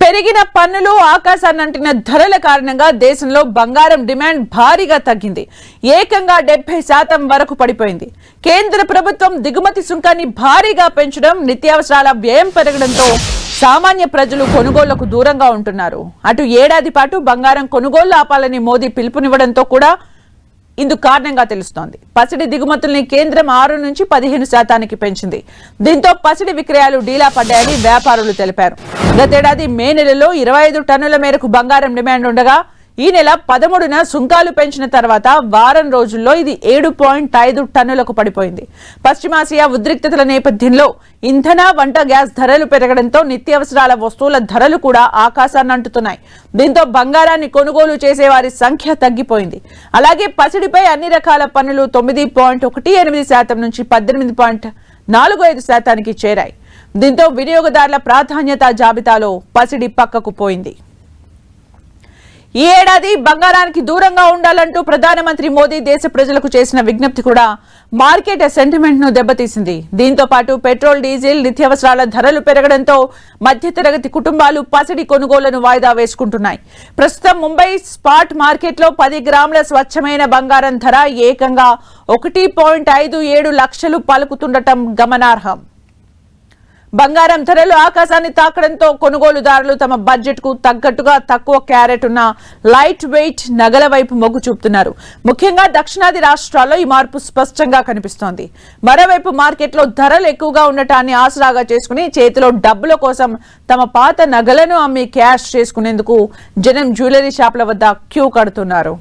పెరిగిన పన్నులు ఆకాశాన్నంటిన ధరల కారణంగా దేశంలో బంగారం డిమాండ్ భారీగా తగ్గింది. ఏకంగా 70% వరకు పడిపోయింది. కేంద్ర ప్రభుత్వం దిగుమతి సుంకాన్ని భారీగా పెంచడం, నిత్యావసరాల వ్యయం పెరగడంతో సామాన్య ప్రజలు కొనుగోళ్లకు దూరంగా ఉంటున్నారు. అటు ఏడాది పాటు బంగారం కొనుగోళ్లు ఆపాలని మోదీ పిలుపునివ్వడంతో కూడా ఇందుకు కారణంగా తెలుస్తోంది. పసిడి దిగుమతుల్ని కేంద్రం 6 నుంచి 15% పెంచింది. దీంతో పసిడి విక్రయాలు డీలా పడ్డాయని వ్యాపారులు తెలిపారు. గతేడాది మే నెలలో 25 టన్నుల మేరకు బంగారం డిమాండ్ ఉండగా ఈ నెల 13న సుంకాలు పెంచిన తర్వాత వారం రోజుల్లో ఇది 7.5 టన్నులకు పడిపోయింది. పశ్చిమాసియా ఉద్రిక్తతల నేపథ్యంలో ఇంధన, వంట గ్యాస్ ధరలు పెరగడంతో నిత్యావసరాల వస్తువుల ధరలు కూడా ఆకాశాన్ని అంటుతున్నాయి. దీంతో బంగారాన్ని కొనుగోలు చేసే వారి సంఖ్య తగ్గిపోయింది. అలాగే పసిడిపై అన్ని రకాల పన్నులు 9.18% నుంచి 18.45%కి చేరాయి. దీంతో వినియోగదారుల ప్రాధాన్యత జాబితాలో పసిడి పక్కకు పోయింది. ఈ ఏడాది బంగారానికి దూరంగా ఉండాలంటూ ప్రధానమంత్రి మోదీ దేశ ప్రజలకు చేసిన విజ్ఞప్తి కూడా మార్కెట్ సెంటిమెంట్ ను దెబ్బతీసింది. దీంతో పాటు పెట్రోల్, డీజిల్, నిత్యావసరాల ధరలు పెరగడంతో మధ్యతరగతి కుటుంబాలు పసిడి కొనుగోళ్లను వాయిదా వేసుకుంటున్నాయి. ప్రస్తుతం ముంబై స్పాట్ మార్కెట్లో 10 గ్రాముల స్వచ్ఛమైన బంగారం ధర ఏకంగా 1.57 లక్షలు పలుకుతుండటం గమనార్హం. బంగారం ధరలు ఆకాశాన్ని తాకడంతో కొనుగోలుదారులు తమ బడ్జెట్ కు తగ్గట్టుగా తక్కువ క్యారెట్ ఉన్న లైట్ వెయిట్ నగల వైపు మొగ్గు చూపుతున్నారు. ముఖ్యంగా దక్షిణాది రాష్ట్రాల్లో ఈ మార్పు స్పష్టంగా కనిపిస్తోంది. మరోవైపు మార్కెట్లో ధరలు ఎక్కువగా ఉండటాన్ని ఆసరాగా చేసుకుని చేతిలో డబ్బుల కోసం తమ పాత నగలను అమ్మి క్యాష్ చేసుకునేందుకు జనం జ్యువెలరీ షాపుల వద్ద క్యూ కడుతున్నారు.